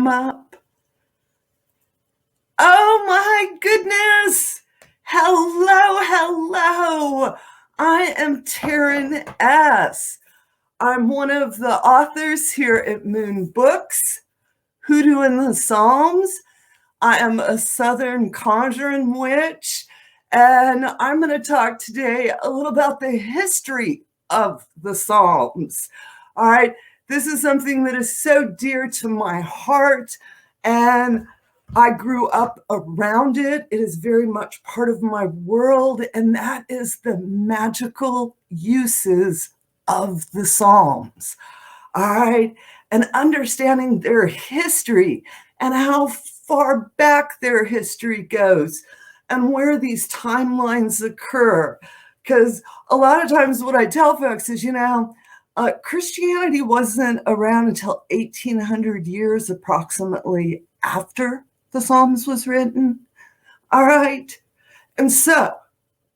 up. Oh my goodness! Hello. I am Taren S. I'm one of the authors here at Moon Books, Hoodoo in the Psalms. I am a Southern conjuring witch, and I'm going to talk today a little about the history of the Psalms. All right, this is something that is so dear to my heart, and I grew up around it. It is very much part of my world, and that is the magical uses of the Psalms. All right, and understanding their history and how far back their history goes and where these timelines occur. Because a lot of times what I tell folks is, Christianity wasn't around until 1800 years approximately after the Psalms was written. All right. And so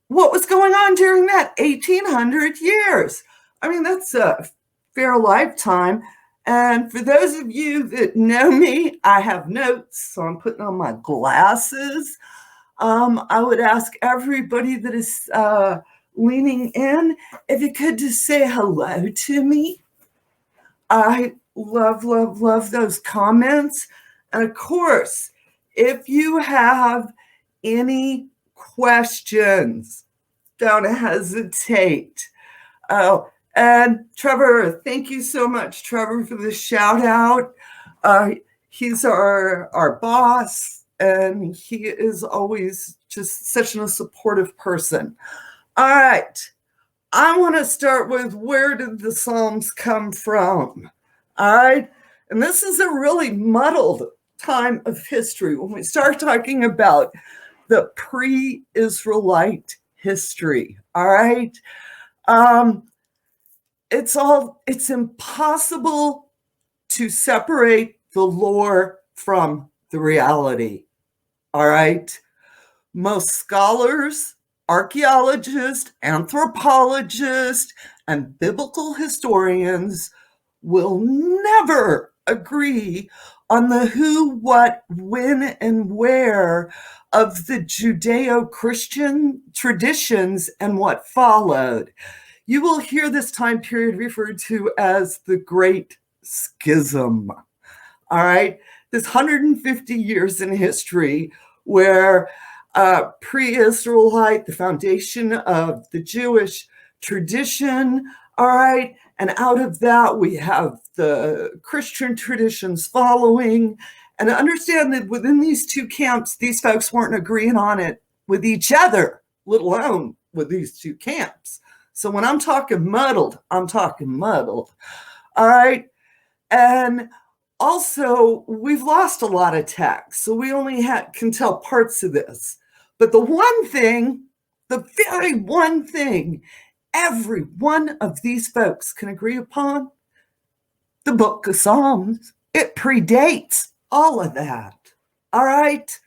what was going on during that 1800 years? I mean, that's a fair lifetime. And for those of you that know me, I have notes, so I'm putting on my glasses. I would ask everybody that is leaning in, if you could just say hello to me. I love those comments. And of course, if you have any questions, don't hesitate. Oh, and Trevor, thank you so much, Trevor, for the shout out. He's our boss, and he is always just such a supportive person. All right, I want to start with, where did the Psalms come from? All right, and this is a really muddled time of history when we start talking about the pre-Israelite history. All right. It's impossible to separate the lore from the reality. All right. Most scholars, archaeologists, anthropologists, and biblical historians will never agree on the who, what, when, and where of the Judeo-Christian traditions and what followed. You will hear this time period referred to as the Great Schism. All right, this 150 years in history where pre-Israelite, the foundation of the Jewish tradition, all right, and out of that we have the Christian traditions following. And understand that within these two camps, these folks weren't agreeing on it with each other, let alone with these two camps. So when I'm talking muddled, I'm talking muddled. All right. And also, we've lost a lot of text, so we only can tell parts of this. But the one thing, the very one thing, every one of these folks can agree upon, the book of Psalms, it predates all of that. All right.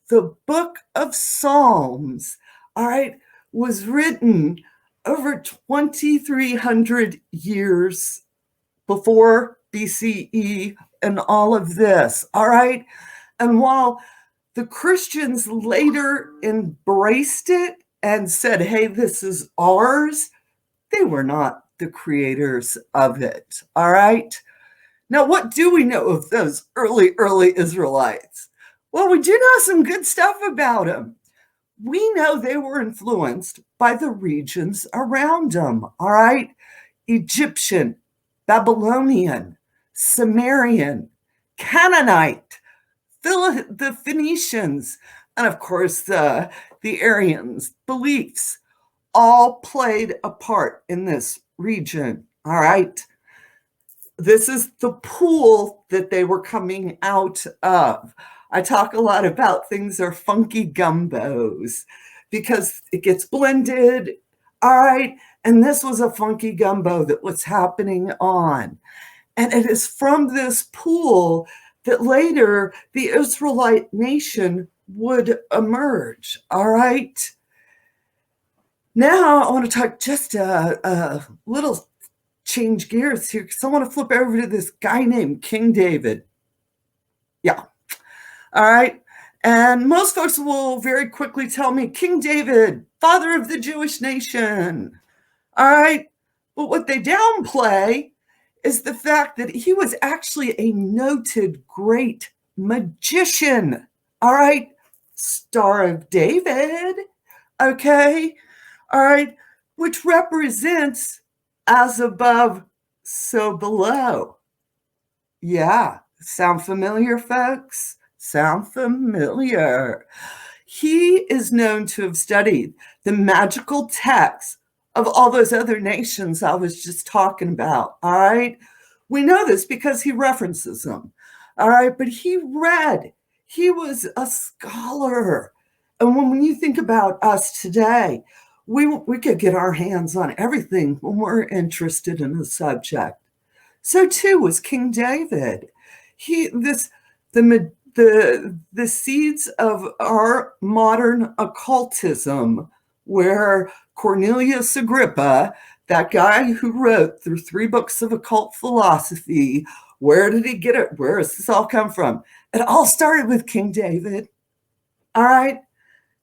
The book of Psalms, all right, was written over 2,300 years before BCE and all of this, all right? And while the Christians later embraced it and said, hey, this is ours, they were not the creators of it, all right? Now, what do we know of those early Israelites? Well, we do know some good stuff about them. We know they were influenced by the regions around them, all right? Egyptian, Babylonian, Sumerian, Canaanite, the Phoenicians, and of course the Aryans' beliefs all played a part in this region, all right? This is the pool that they were coming out of. I talk a lot about things are funky gumbos because it gets blended, all right? And this was a funky gumbo that was happening on. And it is from this pool that later the Israelite nation would emerge, all right? Now I want to talk just a little change gears here, because I want to flip over to this guy named King David. Yeah. All right. And most folks will very quickly tell me King David, father of the Jewish nation. All right. But what they downplay is the fact that he was actually a noted great magician. All right. Star of David. Okay. All right. Which represents as above, so below. Yeah. Sound familiar, folks? Sound familiar? He is known to have studied the magical texts of all those other nations I was just talking about. All right. We know this because he references them. All right. But he was a scholar. And when you think about us today, we could get our hands on everything when we're interested in a subject. So too was King David. He this the seeds of our modern occultism, where Cornelius Agrippa, that guy who wrote through 3 books of occult philosophy, where did he get it? Where does this all come from? It all started with King David. All right.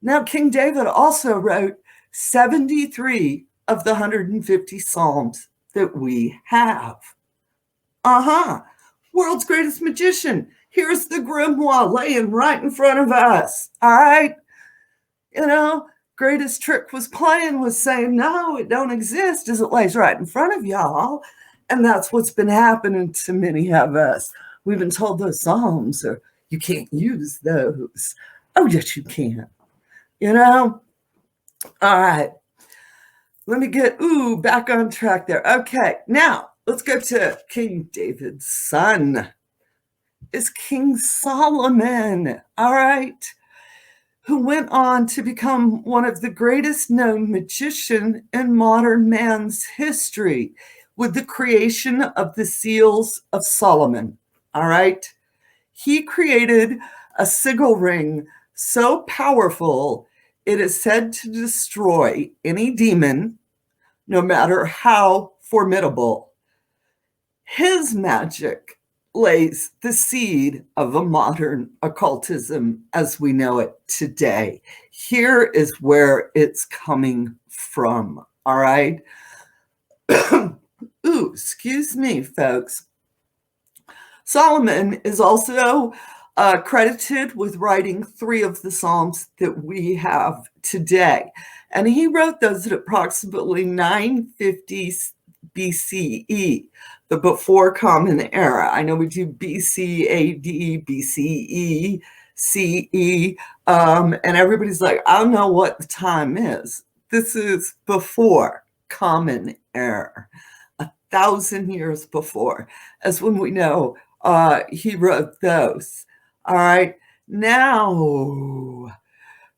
Now, King David also wrote 73 of the 150 Psalms that we have. World's greatest magician. Here's the grimoire laying right in front of us. All right. Greatest trick was saying, no, it don't exist as it lays right in front of y'all. And that's what's been happening to many of us. We've been told those Psalms are, you can't use those. Oh, yes, you can. All right. Let me get, back on track there. Okay. Now, let's go to King David's son. Is King Solomon, all right, who went on to become one of the greatest known magicians in modern man's history with the creation of the Seals of Solomon, all right? He created a sigil ring so powerful it is said to destroy any demon, no matter how formidable. His magic lays the seed of a modern occultism as we know it today. Here is where it's coming from, all right? Excuse me, folks. Solomon is also credited with writing 3 of the Psalms that we have today. And he wrote those at approximately 950 BCE, the before Common Era. I know we do BC, AD, BCE, CE, and everybody's like, I don't know what the time is. This is before Common Era, 1,000 years before, as when we know he wrote those. All right. Now,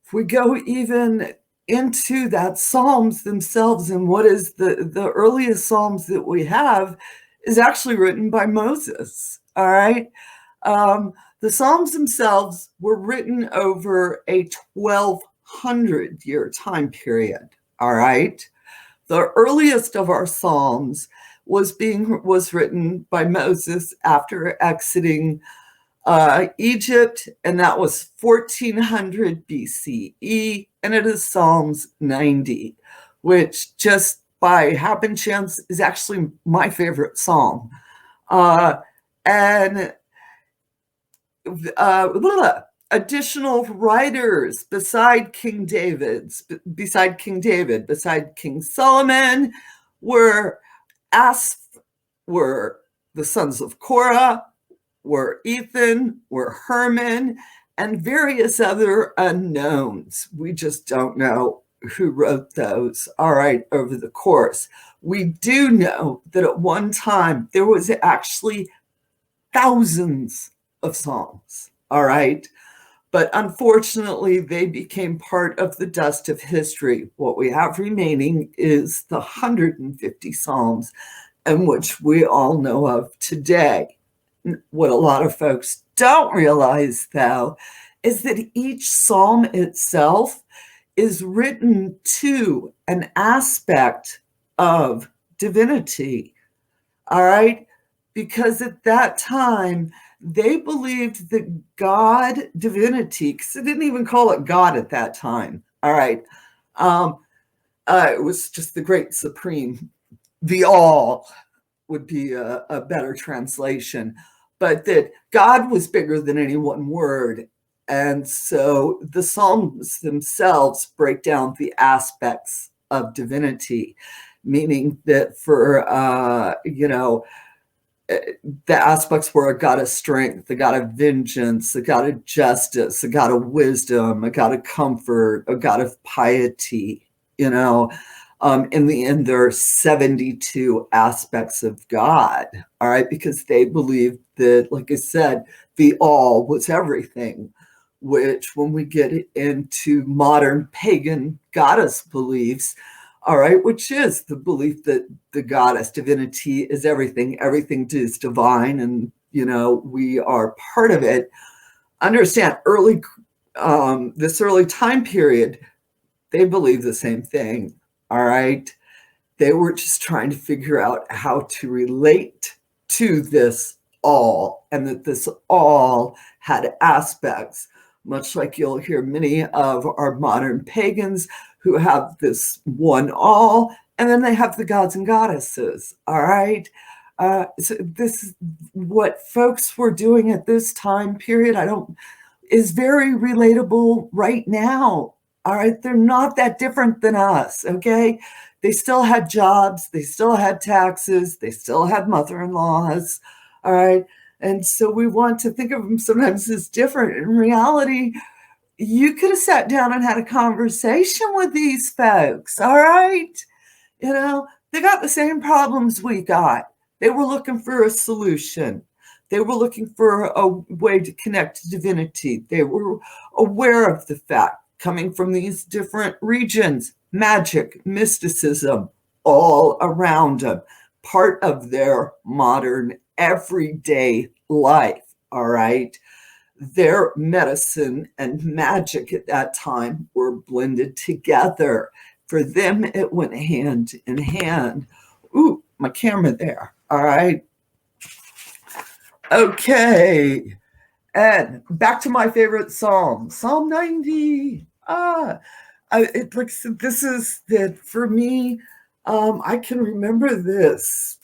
if we go even into that Psalms themselves, and what is the earliest Psalms that we have is actually written by Moses. All right. The Psalms themselves were written over a 1,200-year time period. All right. The earliest of our Psalms was written by Moses after exiting Egypt, and that was 1400 BCE, and it is Psalms 90, which just by happen chance is actually my favorite psalm. And additional writers beside King King Solomon, were the sons of Korah, were Ethan, were Herman, and various other unknowns. We just don't know who wrote those, all right, over the course. We do know that at one time there was actually thousands of Psalms, all right? But unfortunately, they became part of the dust of history. What we have remaining is the 150 Psalms, and which we all know of today. What a lot of folks don't realize, though, is that each psalm itself is written to an aspect of divinity, all right? Because at that time, they believed that God, divinity, because they didn't even call it God at that time. All right. It was just the great supreme, the all would be a better translation, but that God was bigger than any one word. And so the Psalms themselves break down the aspects of divinity, meaning that for, the aspects were a God of strength, a God of vengeance, a God of justice, a God of wisdom, a God of comfort, a God of piety. In the end, there are 72 aspects of God, all right, because they believed that, like I said, the all was everything, which when we get into modern pagan goddess beliefs, all right, which is the belief that the goddess divinity is everything, everything is divine, and we are part of it. Understand, this early time period, they believe the same thing. All right, they were just trying to figure out how to relate to this all, and that this all had aspects, much like you'll hear many of our modern pagans who have this one all, and then they have the gods and goddesses. All right. So this is what folks were doing at this time period. Is very relatable right now. All right. They're not that different than us. Okay. They still had jobs. They still had taxes. They still had mother-in-laws. All right. And so we want to think of them sometimes as different. In reality, you could have sat down and had a conversation with these folks. All right. They got the same problems we got. They were looking for a solution. They were looking for a way to connect to divinity. They were aware of the fact, coming from these different regions, magic, mysticism, all around them, part of their modern everyday life. All right. Their medicine and magic at that time were blended together. For them, it went hand in hand. Ooh, my camera there. All right. Okay. And back to my favorite psalm, Psalm 90. This is that for me. I can remember this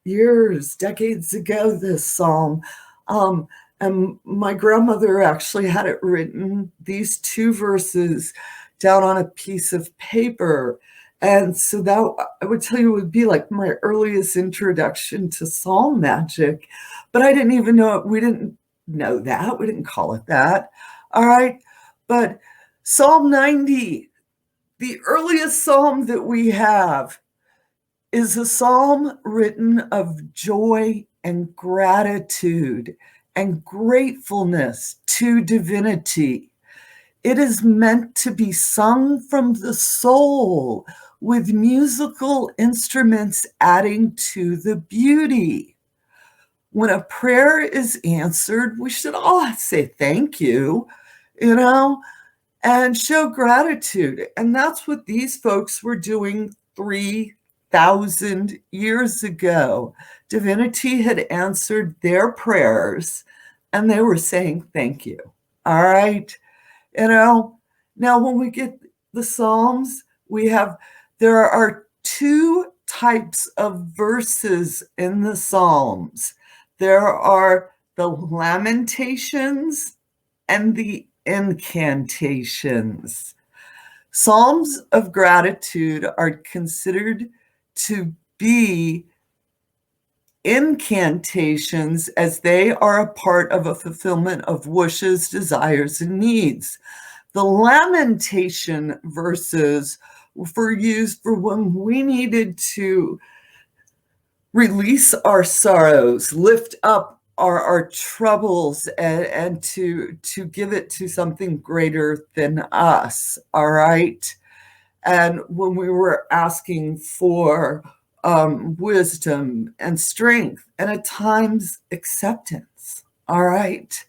years, decades ago, this psalm. And my grandmother actually had it written, these two verses, down on a piece of paper. And so that, I would tell you, would be like my earliest introduction to psalm magic. But I didn't even know it. We didn't know that. We didn't call it that. All right. But Psalm 90, the earliest psalm that we have, is a psalm written of joy and gratitude and gratefulness to divinity. It is meant to be sung from the soul, with musical instruments adding to the beauty. When a prayer is answered, we should all say thank you, and show gratitude. And that's what these folks were doing 3,000 years ago. Divinity had answered their prayers, and they were saying thank you. All right. Now when we get the Psalms, there are two types of verses in the Psalms. There are the lamentations and the incantations. Psalms of gratitude are considered to be incantations, as they are a part of a fulfillment of wishes, desires, and needs. The lamentation verses were used for when we needed to release our sorrows, lift up our troubles, and to give it to something greater than us. All right. And when we were asking for wisdom and strength, and at times acceptance. All right.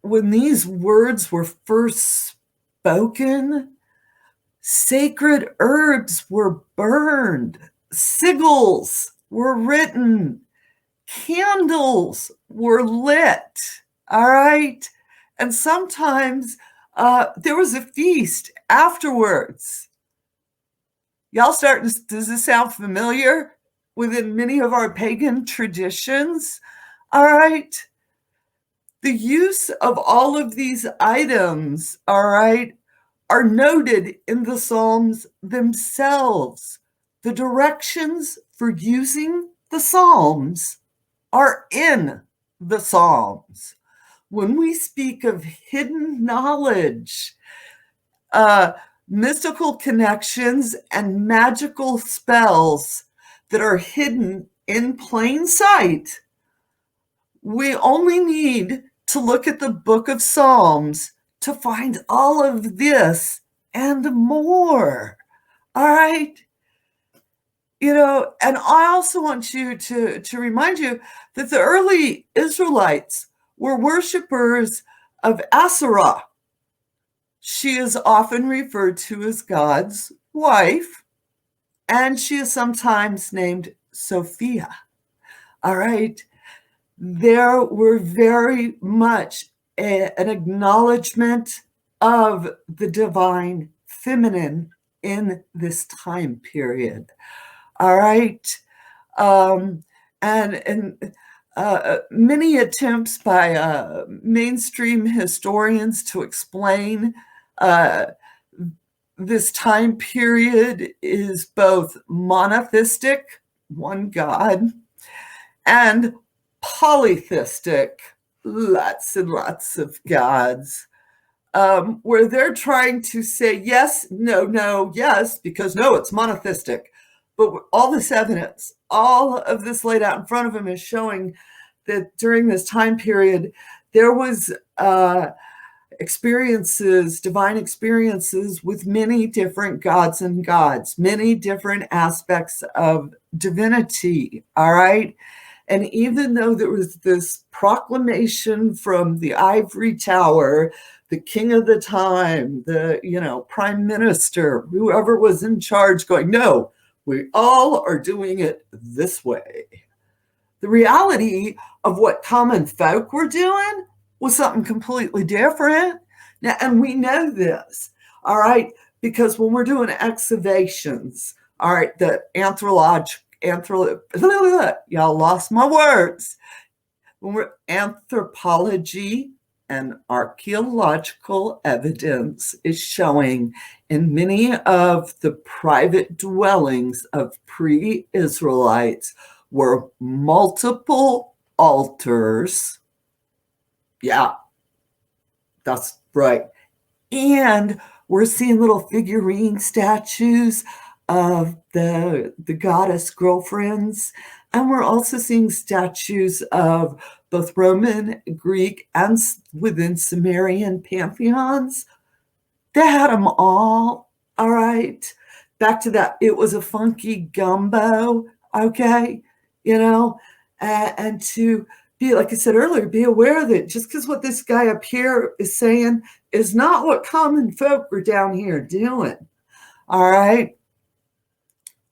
When these words were first spoken, sacred herbs were burned, sigils were written, candles were lit, all right? And sometimes there was a feast afterwards. Y'all does this sound familiar within many of our pagan traditions? All right. The use of all of these items, all right, are noted in the Psalms themselves. The directions for using the Psalms are in the Psalms. When we speak of hidden knowledge, mystical connections, and magical spells that are hidden in plain sight, we only need to look at the book of Psalms to find all of this and more. All right? And I also want you to remind you that the early Israelites were worshipers of Asherah. She is often referred to as God's wife, and she is sometimes named Sophia. All right? There were very much an acknowledgement of the divine feminine in this time period. All right. And many attempts by mainstream historians to explain this time period is both monotheistic, one God, and polytheistic, lots and lots of gods, where they're trying to say yes, no, yes, because no, it's monotheistic. But all this evidence, all of this laid out in front of them is showing that during this time period, there was divine experiences with many different gods and gods, many different aspects of divinity, all right? And even though there was this proclamation from the ivory tower, the king of the time, the prime minister, whoever was in charge, going, no, we all are doing it this way. The reality of what common folk were doing was something completely different. Now, and we know this, all right, because when we're doing excavations, all right, the y'all lost my words. When we're anthropology and archaeological evidence is showing in many of the private dwellings of pre-Israelites were multiple altars. Yeah, that's right. And we're seeing little figurine statues of the goddess girlfriends. And we're also seeing statues of both Roman, Greek, and within Sumerian pantheons. They had them all right. Back to that, it was a funky gumbo, okay? And to be, like I said earlier, be aware that just because what this guy up here is saying is not what common folk are down here doing, all right?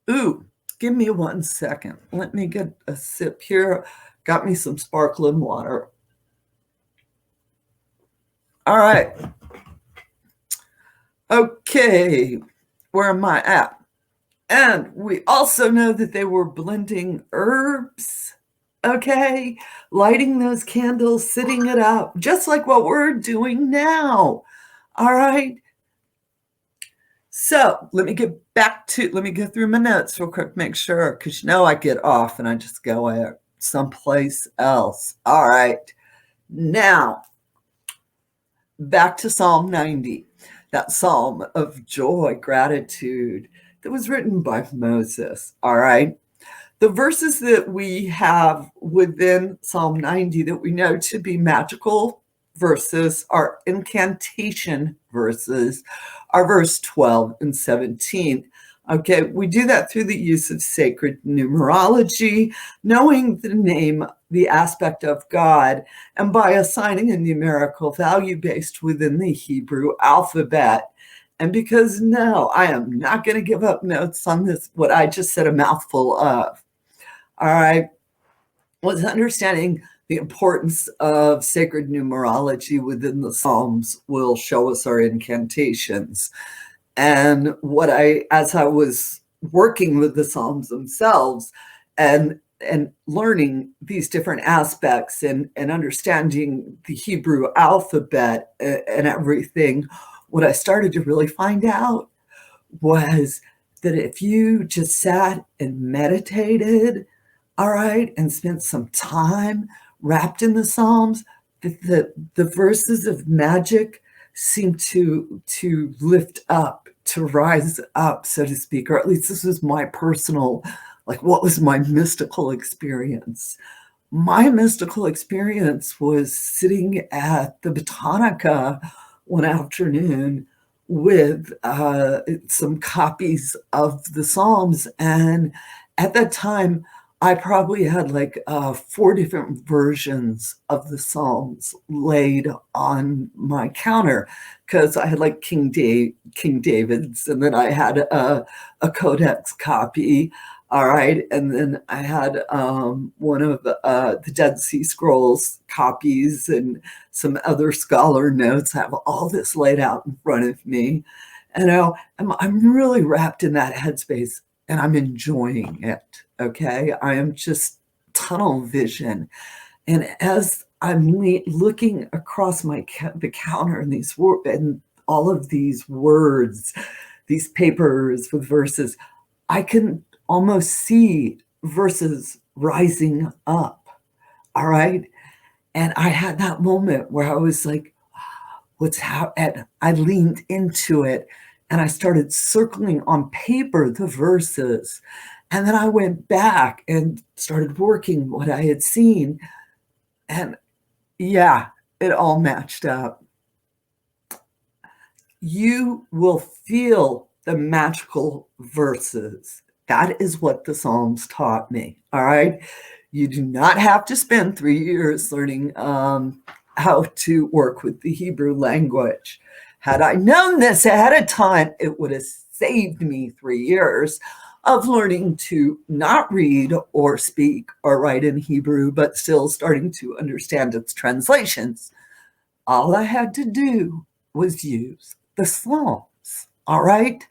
Ooh, give me 1 second. Let me get a sip here. Got me some sparkling water. All right. Okay, where am I at? And we also know that they were blending herbs, okay? Lighting those candles, sitting it up, just like what we're doing now, all right? So let me get through my notes real quick, make sure, because I get off and I just go someplace else. All right. Now, back to Psalm 90, that psalm of joy, gratitude that was written by Moses. All right. The verses that we have within Psalm 90 that we know to be magical verses are incantation verses, are verse 12 and 17. Okay, we do that through the use of sacred numerology, knowing the name, the aspect of God, and by assigning a numerical value based within the Hebrew alphabet. And because I am not going to give up notes on this, what I just said a mouthful of. All right. was understanding the importance of sacred numerology within the Psalms will show us our incantations. And as I was working with the Psalms themselves and learning these different aspects and understanding the Hebrew alphabet and everything, what I started to really find out was that if you just sat and meditated, all right, and spent some time wrapped in the Psalms, the verses of magic seem to lift up, to rise up, so to speak, or at least this was my personal, like, what was my mystical experience? My mystical experience was sitting at the Botanica one afternoon with some copies of the Psalms. And at that time, I probably had like 4 different versions of the Psalms laid on my counter, because I had like King David's, and then I had a Codex copy. All right. And then I had one of the Dead Sea Scrolls copies and some other scholar notes. I have all this laid out in front of me. And I'm really wrapped in that headspace and I'm enjoying it. Okay. I am just tunnel vision. And as I'm looking across the counter and and all of these words, these papers with verses, I can almost see verses rising up. All right. And I had that moment where I was like, what's happening? I leaned into it and I started circling on paper the verses. And then I went back and started working what I had seen. And yeah, it all matched up. You will feel the magical verses. That is what the Psalms taught me. All right. You do not have to spend 3 years learning how to work with the Hebrew language. Had I known this ahead of time, it would have saved me 3 years of learning to not read or speak or write in Hebrew, but still starting to understand its translations. All I had to do was use the Psalms. All right.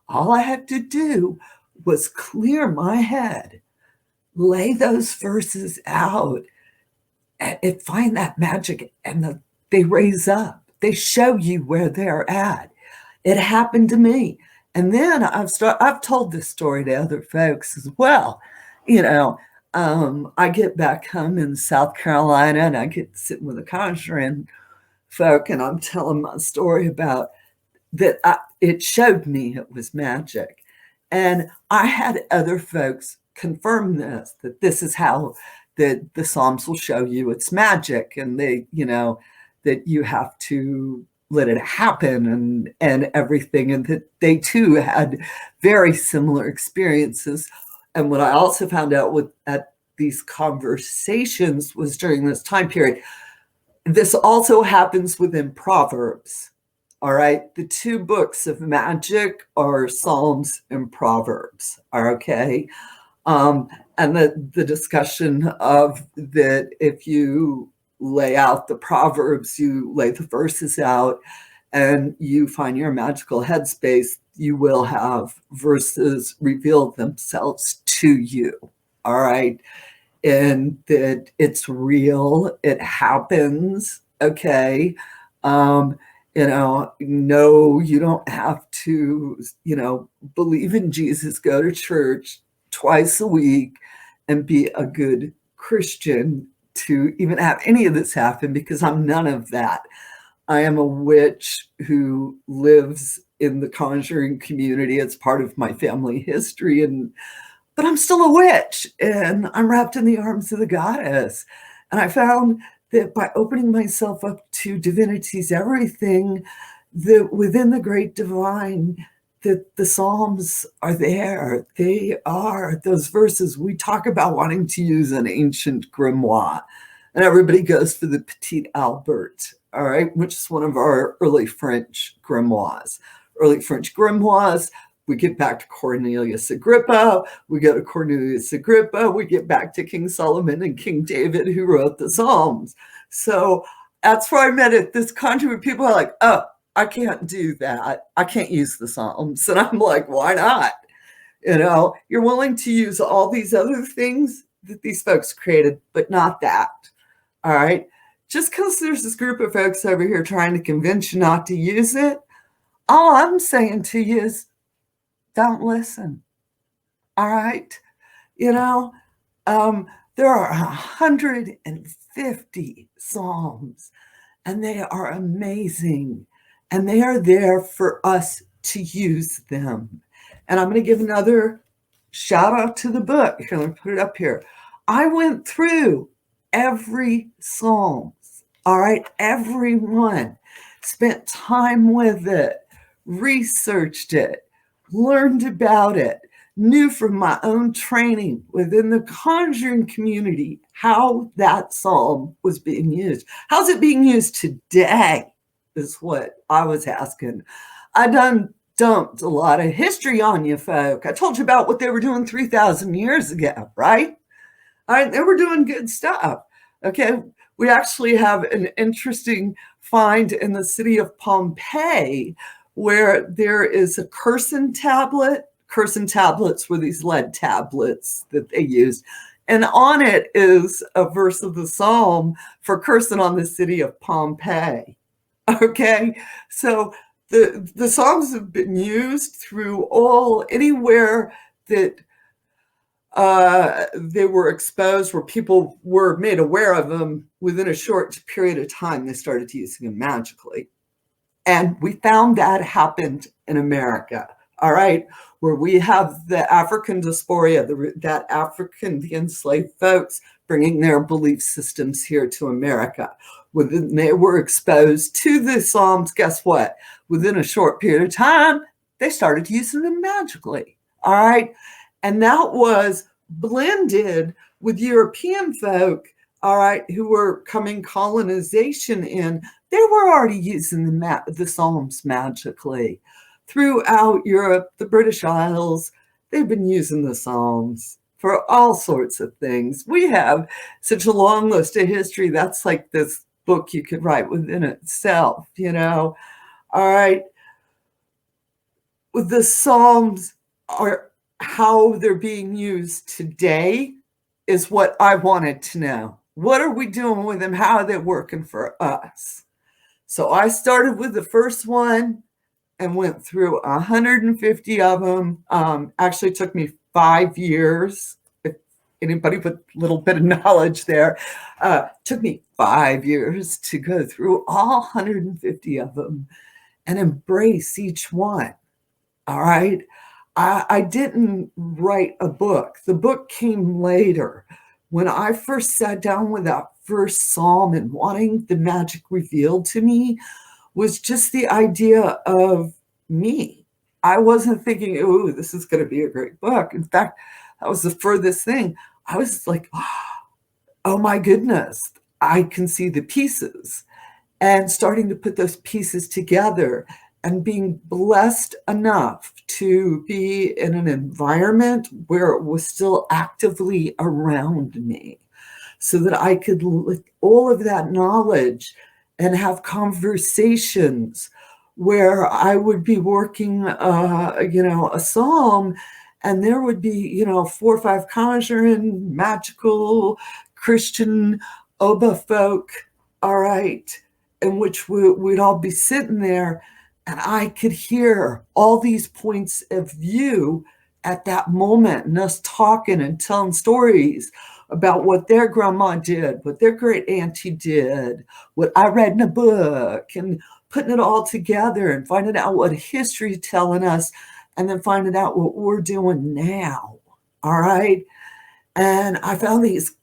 All I had to do was clear my head, lay those verses out, and find that magic, and they raise up. They show you where they're at. It happened to me. And then I've told this story to other folks as well. I get back home in South Carolina and I get sitting with a conjuring folk and I'm telling my story about that. It showed me it was magic. And I had other folks confirm that this is how the Psalms will show you it's magic, and that you have to let it happen and everything, and that they too had very similar experiences. And what I also found out at these conversations was during this time period, this also happens within Proverbs. All right. The 2 books of magic are Psalms and Proverbs. Okay. And the discussion of that, if you lay out the Proverbs, you lay the verses out, and you find your magical headspace, you will have verses reveal themselves to you. All right. And that it's real, it happens. Okay. No, you don't have to, believe in Jesus, go to church twice a week, and be a good Christian to even have any of this happen, because I'm none of that. I am a witch who lives in the conjuring community. It's part of my family history, but I'm still a witch and I'm wrapped in the arms of the goddess. And I found that by opening myself up to divinity's everything, that within the great divine, that the Psalms are there. They are those verses. We talk about wanting to use an ancient grimoire, and everybody goes for the Petit Albert, all right, which is one of our early French grimoires. Early French grimoires We get back to Cornelius Agrippa. We go to Cornelius Agrippa. We get back to King Solomon and King David, who wrote the Psalms. So that's where I met at this country where people are like, oh, I can't do that. I can't use the Psalms. And I'm like, why not? You know, you're willing to use all these other things that these folks created, but not that. All right. Just because there's this group of folks over here trying to convince you not to use it, all I'm saying to you is don't listen. All right. You know, there are 150 Psalms, and they are amazing, and they are there for us to use them. And I'm going to give another shout out to the book. Here, let me put it up here. I went through every Psalm. All right, every one. Spent time with it, researched it, learned about it, knew from my own training within the conjuring community how that psalm was being used. How's it being used today is what I was asking. I dumped a lot of history on you folk. I told you about what they were doing 3,000 years ago, right? All right, they were doing good stuff. Okay, we actually have an interesting find in the city of Pompeii where there is a Curson tablet. Curson tablets were these lead tablets that they used. And on it is a verse of the psalm for cursing on the city of Pompeii. Okay, so the psalms have been used through anywhere that they were exposed, where people were made aware of them. Within a short period of time, they started using them magically. And we found that happened in America, all right, where we have the African diaspora, that the enslaved folks bringing their belief systems here to America. When they were exposed to the Psalms, guess what? Within a short period of time, they started using them magically, all right? And that was blended with European folk, all right, who were coming colonization in. They were already using the Psalms magically. Throughout Europe, the British Isles, they've been using the Psalms for all sorts of things. We have such a long list of history. That's like this book you could write within itself, you know. All right. The Psalms are how they're being used today is what I wanted to know. What are we doing with them? How are they working for us? So I started with the first one and went through 150 of them. Actually took me 5 years. If anybody with a little bit of knowledge there, took me 5 years to go through all 150 of them and embrace each one. All right. I didn't write a book. The book came later. When I first sat down with that first psalm and wanting the magic revealed to me was just the idea of me. I wasn't thinking, oh, this is going to be a great book. In fact, that was the furthest thing. I was like, oh my goodness, I can see the pieces, and starting to put those pieces together and being blessed enough to be in an environment where it was still actively around me so that I could lift all of that knowledge and have conversations where I would be working, a psalm, and there would be, 4 or 5 conjuring, magical, Christian, Oba folk, all right, in which we'd all be sitting there, and I could hear all these points of view at that moment, and us talking and telling stories about what their grandma did, what their great auntie did, what I read in a book, and putting it all together and finding out what history is telling us, and then finding out what we're doing now. All right. And I found these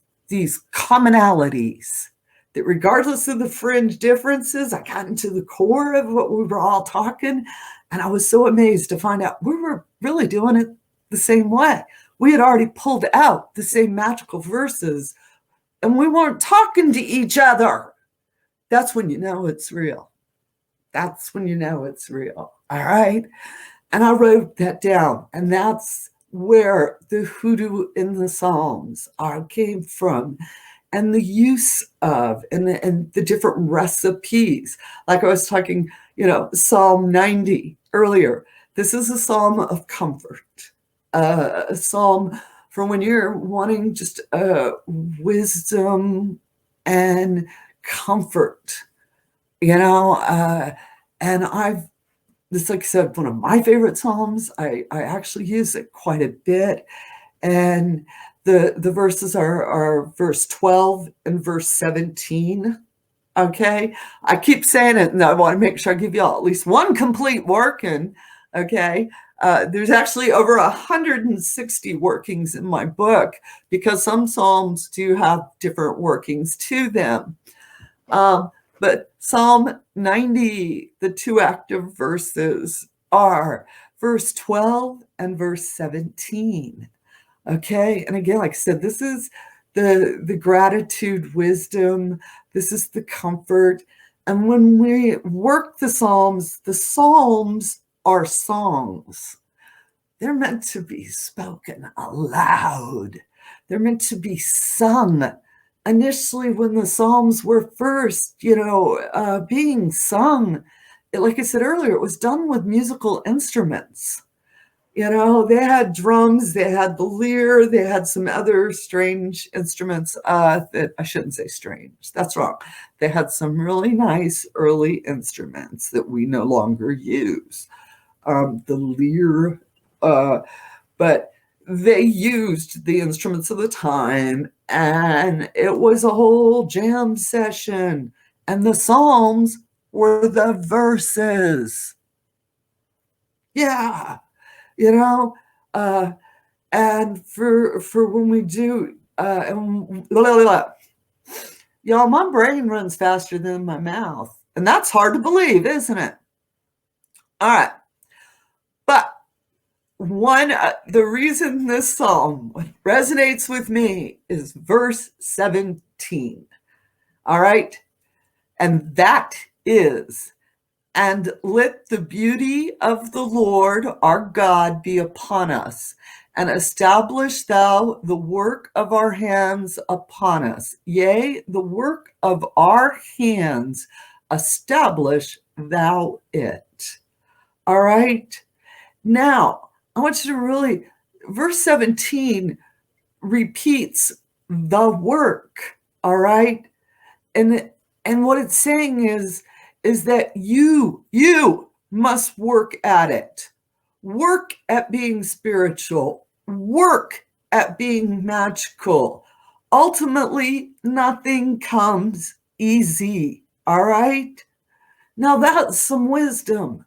commonalities that regardless of the fringe differences, I got into the core of what we were all talking. And I was so amazed to find out we were really doing it the same way. We had already pulled out the same magical verses, and we weren't talking to each other. That's when you know it's real. That's when you know it's real. All right. And I wrote that down. And that's where the hoodoo in the Psalms came from. And the use of and the different recipes. Like I was talking, Psalm 90 earlier. This is a psalm of comfort, a psalm for when you're wanting just wisdom and comfort, and this, like I said, one of my favorite psalms. I actually use it quite a bit. And the verses are verse 12 and verse 17. Okay. I keep saying it, and I want to make sure I give y'all at least one complete working. Okay. There's actually over 160 workings in my book, because some psalms do have different workings to them. But Psalm 90, the two active verses are verse 12 and verse 17. Okay. And again, like I said, this is the gratitude, wisdom. This is the comfort. And when we work the Psalms are songs. They're meant to be spoken aloud. They're meant to be sung. Initially, when the Psalms were first, being sung, like I said earlier, it was done with musical instruments. They had drums, they had the lyre, they had some other strange instruments that I shouldn't say strange. That's wrong. They had some really nice early instruments that we no longer use. The lyre, but they used the instruments of the time, and it was a whole jam session. And the Psalms were the verses. Yeah. And for when we do, y'all, my brain runs faster than my mouth, and that's hard to believe, isn't it? All right, but the reason this psalm resonates with me is verse 17. All right, and that is, "And let the beauty of the Lord our God be upon us, and establish thou the work of our hands upon us. Yea, the work of our hands, establish thou it." All right. Now, I want you to really, verse 17 repeats the work. All right. And what it's saying is that you must work at it. Work at being spiritual. Work at being magical. Ultimately, nothing comes easy. All right? Now that's some wisdom.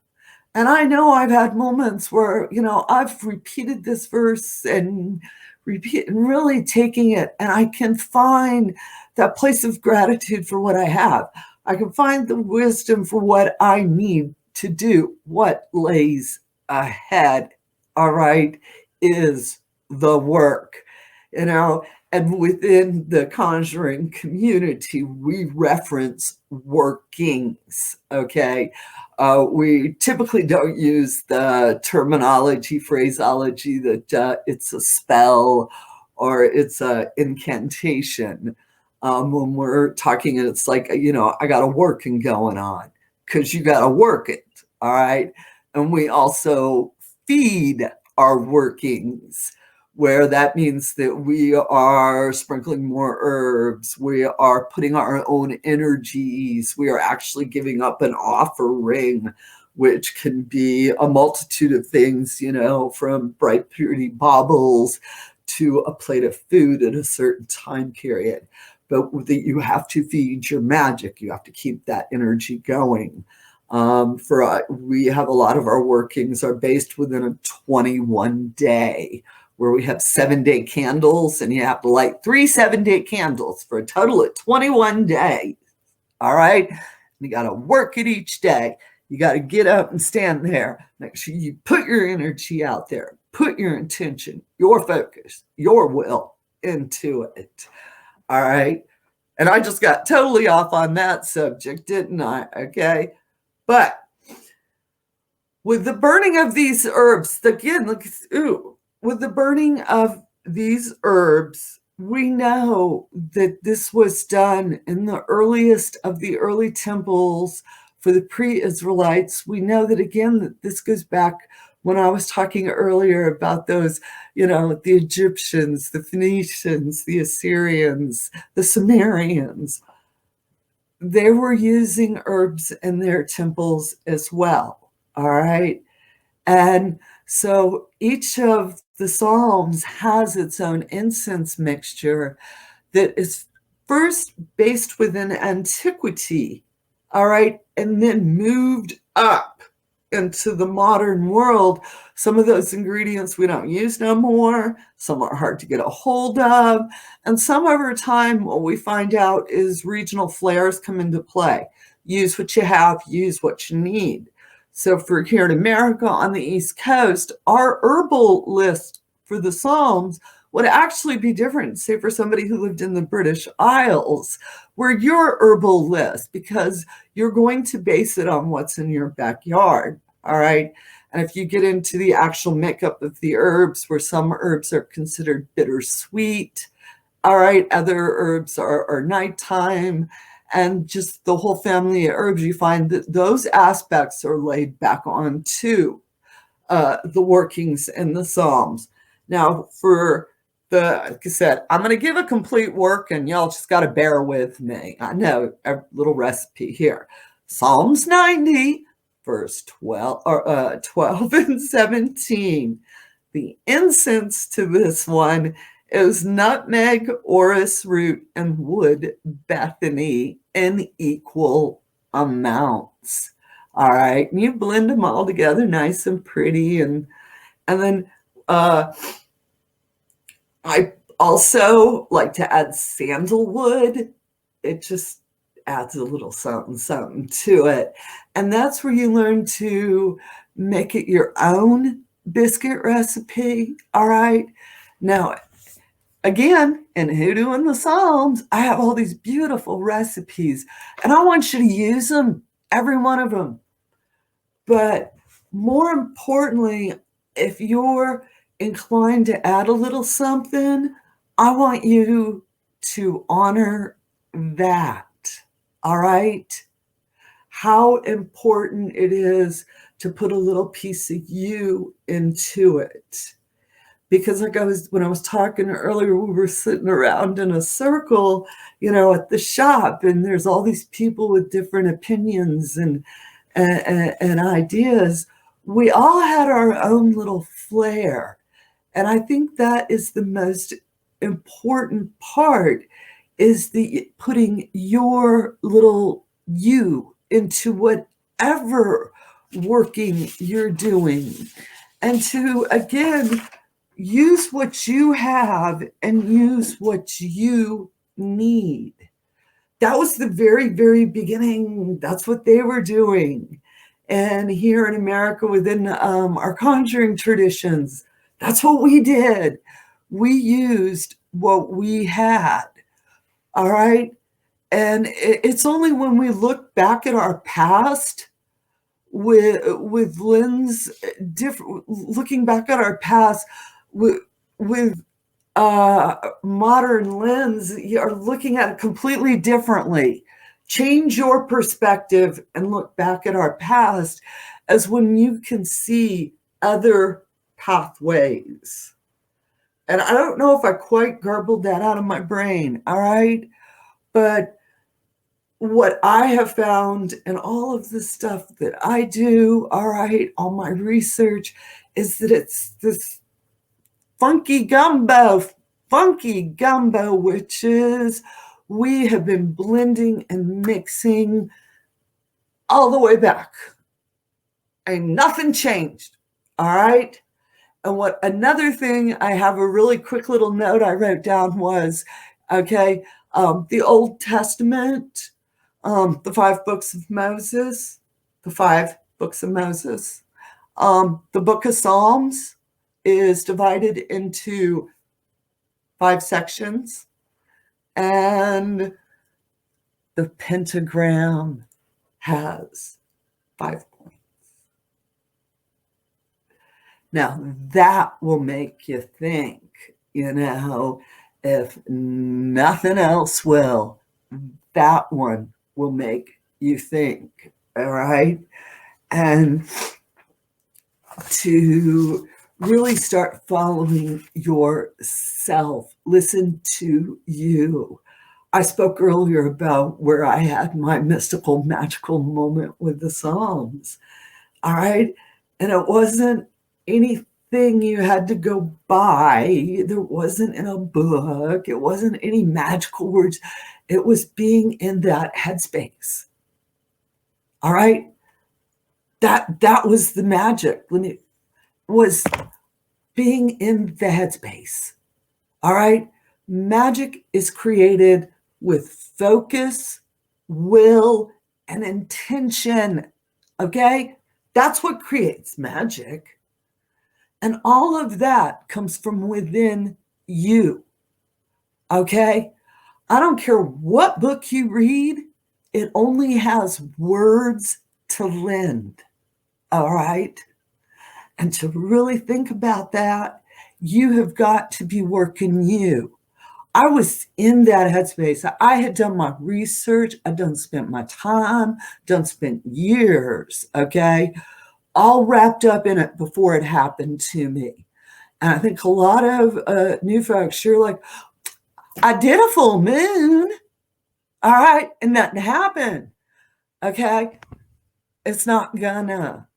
And I know I've had moments where, I've repeated this verse and really taking it, and I can find that place of gratitude for what I have. I can find the wisdom for what I need to do. What lays ahead, all right, is the work, and within the conjuring community, we reference workings, okay? We typically don't use the phraseology that it's a spell or it's an incantation. When we're talking, and it's like, I got a working going on, because you got to work it, all right? And we also feed our workings, where that means that we are sprinkling more herbs, we are putting our own energies, we are actually giving up an offering, which can be a multitude of things, from bright, pretty baubles to a plate of food at a certain time period. But you have to feed your magic. You have to keep that energy going. We have a lot of our workings are based within a 21 day, where we have 7-day candles, and you have to light 3 7-day candles for a total of 21 days. All right. You got to work it each day. You got to get up and stand there. Make sure you put your energy out there, put your intention, your focus, your will into it. All right. And I just got totally off on that subject, didn't I? Okay. But with the burning of these herbs, again, look, with the burning of these herbs, we know that this was done in the earliest of the early temples for the pre-Israelites. We know that, again, that this goes back when I was talking earlier about those, the Egyptians, the Phoenicians, the Assyrians, the Sumerians. They were using herbs in their temples as well, all right? And so each of the Psalms has its own incense mixture that is first based within antiquity, all right, and then moved up into the modern world. Some of those ingredients we don't use no more. Some are hard to get a hold of. And some over time, what we find out is regional flares come into play. Use what you have, use what you need. So for here in America on the East Coast, our herbal list for the Psalms would actually be different, say for somebody who lived in the British Isles, where your herbal list, because you're going to base it on what's in your backyard, all right? And if you get into the actual makeup of the herbs, where some herbs are considered bittersweet, all right, other herbs are nighttime, and just the whole family of herbs, you find that those aspects are laid back onto the workings in the Psalms. Now, for like I said, I'm going to give a complete work, and y'all just got to bear with me. I know a little recipe here. Psalms 90, verse 12 and 17. The incense to this one is nutmeg, orris root, and wood Bethany in equal amounts. All right, and you blend them all together nice and pretty, and then I also like to add sandalwood. It just adds a little something to it. And that's where you learn to make it your own biscuit recipe. All right. Now, again, in Hoodoo and the Psalms, I have all these beautiful recipes, and I want you to use them, every one of them. But more importantly, if you're inclined to add a little something, I want you to honor that, all right? How important it is to put a little piece of you into it. Because when I was talking earlier, we were sitting around in a circle, at the shop, and there's all these people with different opinions and ideas. We all had our own little flair. And I think that is the most important part, is the putting your little you into whatever working you're doing. And to, again, use what you have and use what you need. That was the very, very beginning. That's what they were doing. And here in America, within our conjuring traditions, that's what we did. We used what we had. All right. And it's only when we look back at our past with lens, looking back at our past with modern lens, you're looking at it completely differently. Change your perspective and look back at our past as when you can see other pathways. And I don't know if I quite garbled that out of my brain, all right? But what I have found in all of the stuff that I do, all right, all my research, is that it's this funky gumbo, which is we have been blending and mixing all the way back. And nothing changed, all right? And another thing, I have a really quick little note I wrote down was, okay, the Old Testament, the 5 books of Moses, the Book of Psalms is divided into 5 sections, and the pentagram has 5 points. Now, that will make you think, if nothing else will, that one will make you think, all right? And to really start following yourself, listen to you. I spoke earlier about where I had my mystical, magical moment with the Psalms, all right? And it wasn't anything you had to go buy. There wasn't in a book. It wasn't any magical words. It was being in that headspace, all right? That was the magic, when it was being in the headspace, all right? Magic is created with focus, will, and intention, okay? That's what creates magic. And all of that comes from within you, okay? I don't care what book you read, it only has words to lend, all right? And to really think about that, you have got to be working you. I was in that headspace. I had done my research. I'd done spent my time, spent years, okay, all wrapped up in it before it happened to me. And I think a lot of new folks, you're like, I did a full moon, all right, and nothing happened, okay? It's not gonna.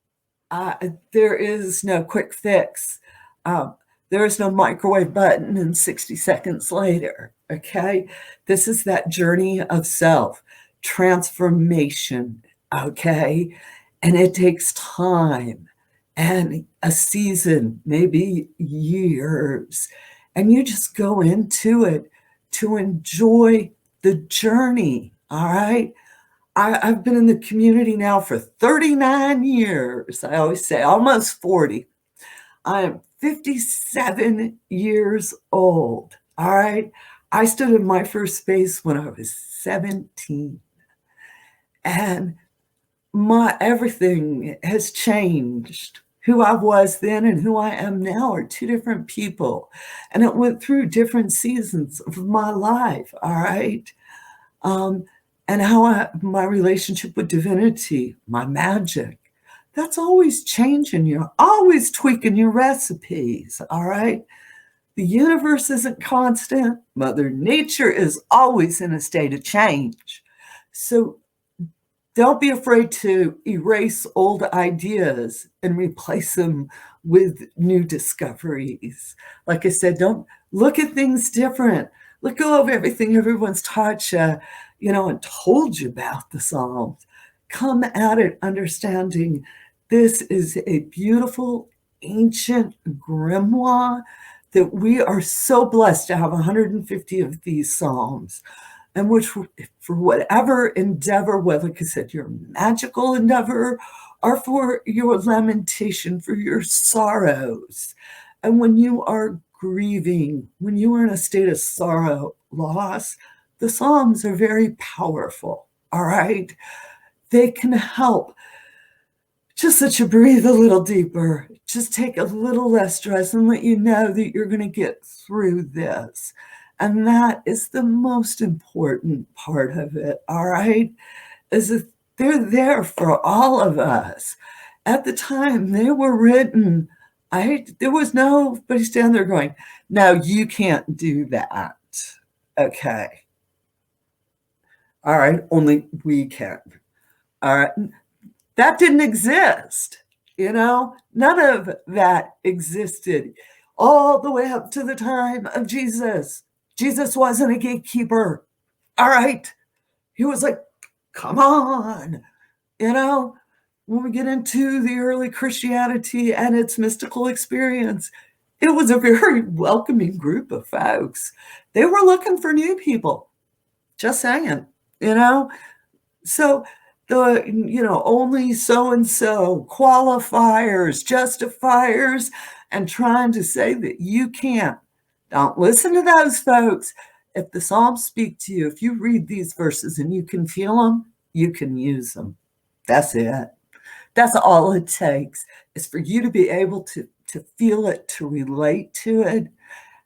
There is no quick fix. There is no microwave button and 60 seconds later, okay? This is that journey of self, transformation, okay? And it takes time and a season, maybe years. And you just go into it to enjoy the journey, all right? I've been in the community now for 39 years. I always say almost 40. I am 57 years old. All right. I stood in my first space when I was 17. And my everything has changed. Who I was then and who I am now are two different people. And it went through different seasons of my life. All right. And how my relationship with divinity, my magic, that's always changing. You're always tweaking your recipes, all right? The universe isn't constant. Mother Nature is always in a state of change. So don't be afraid to erase old ideas and replace them with new discoveries. Like I said, don't look at things different. Let go of everything everyone's taught you, and told you about the Psalms. Come at it understanding this is a beautiful, ancient grimoire that we are so blessed to have 150 of these Psalms, and which, for whatever endeavor, whether, like I said, your magical endeavor or for your lamentation, for your sorrows, and when you are grieving, when you are in a state of sorrow, loss, the Psalms are very powerful, all right? They can help just let you breathe a little deeper, just take a little less stress and let you know that you're going to get through this. And that is the most important part of it, all right? Is that they're there for all of us. At the time they were written, there was nobody standing there going, no, you can't do that. Okay. All right, only we can. All right. That didn't exist, None of that existed all the way up to the time of Jesus. Jesus wasn't a gatekeeper, all right? He was like, come on, When we get into the early Christianity and its mystical experience, it was a very welcoming group of folks. They were looking for new people, just saying, So only so-and-so qualifiers, justifiers, and trying to say that you can't. Don't listen to those folks. If the Psalms speak to you, if you read these verses and you can feel them, you can use them. That's it. That's all it takes, is for you to be able to to feel it, to relate to it.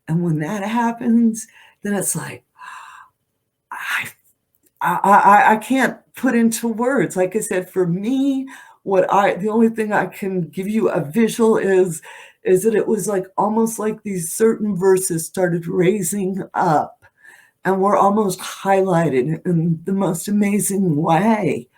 And when that happens, then it's like, I can't put into words. Like I said, for me, the only thing I can give you a visual is that it was like almost like these certain verses started raising up and were almost highlighted in the most amazing way.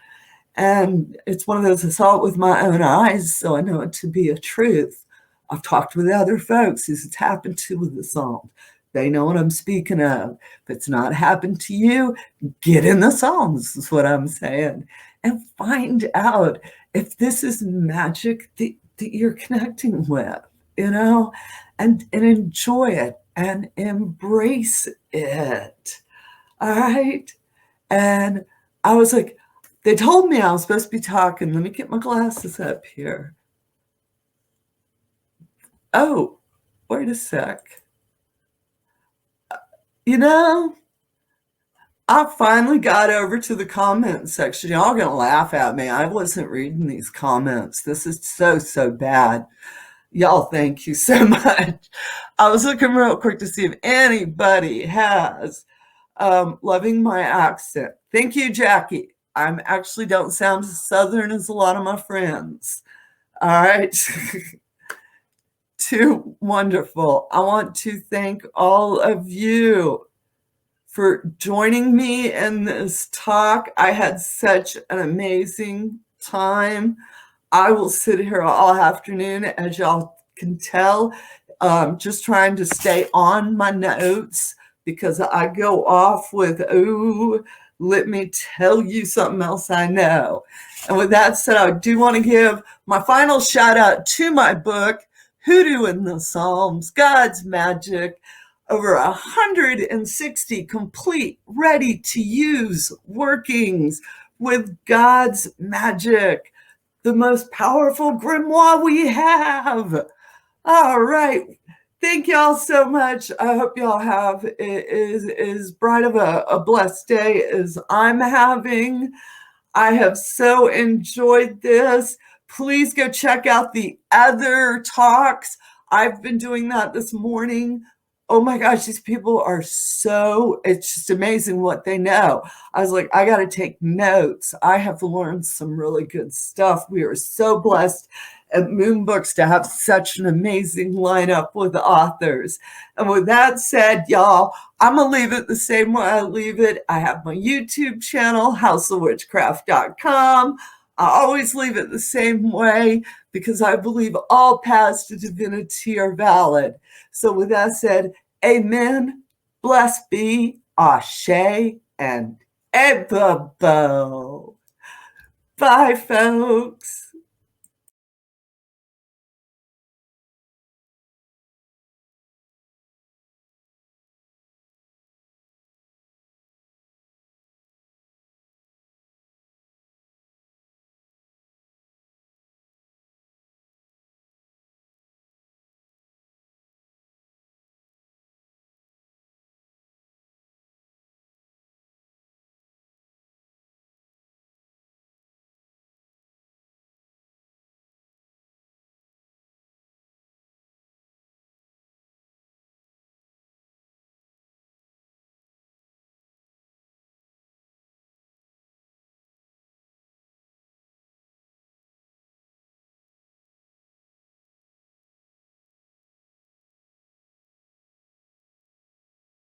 And it's one of those, I saw it with my own eyes, so I know it to be a truth. I've talked with other folks who's it's happened to with the Psalms. They know what I'm speaking of. If it's not happened to you, get in the Psalms, is what I'm saying. And find out if this is magic that you're connecting with, and enjoy it and embrace it. All right. And I was like, they told me I was supposed to be talking. Let me get my glasses up here. Oh, wait a sec. I finally got over to the comment section. Y'all are going to laugh at me. I wasn't reading these comments. This is so bad. Y'all, thank you so much. I was looking real quick to see if anybody has loving my accent. Thank you, Jackie. I actually don't sound as Southern as a lot of my friends. All right. Too wonderful. I want to thank all of you for joining me in this talk. I had such an amazing time. I will sit here all afternoon, as y'all can tell, just trying to stay on my notes, because I go off with, let me tell you something else I know. And with that said, I do want to give my final shout out to my book, Hoodoo in the Psalms, God's Magic. Over 160 complete, ready to use workings with God's magic, the most powerful grimoire we have. All right. Thank y'all so much. I hope y'all have as bright of a blessed day as I'm having. I have so enjoyed this. Please go check out the other talks. I've been doing that this morning. Oh my gosh, these people are it's just amazing what they know. I was like, I got to take notes. I have learned some really good stuff. We are so blessed at Moon Books to have such an amazing lineup with authors. And with that said, y'all, I'm going to leave it the same way I leave it. I have my YouTube channel, houseofwitchcraft.com. I always leave it the same way because I believe all paths to divinity are valid. So with that said, amen, blessed be, ashe, and ebabo. Bye, folks.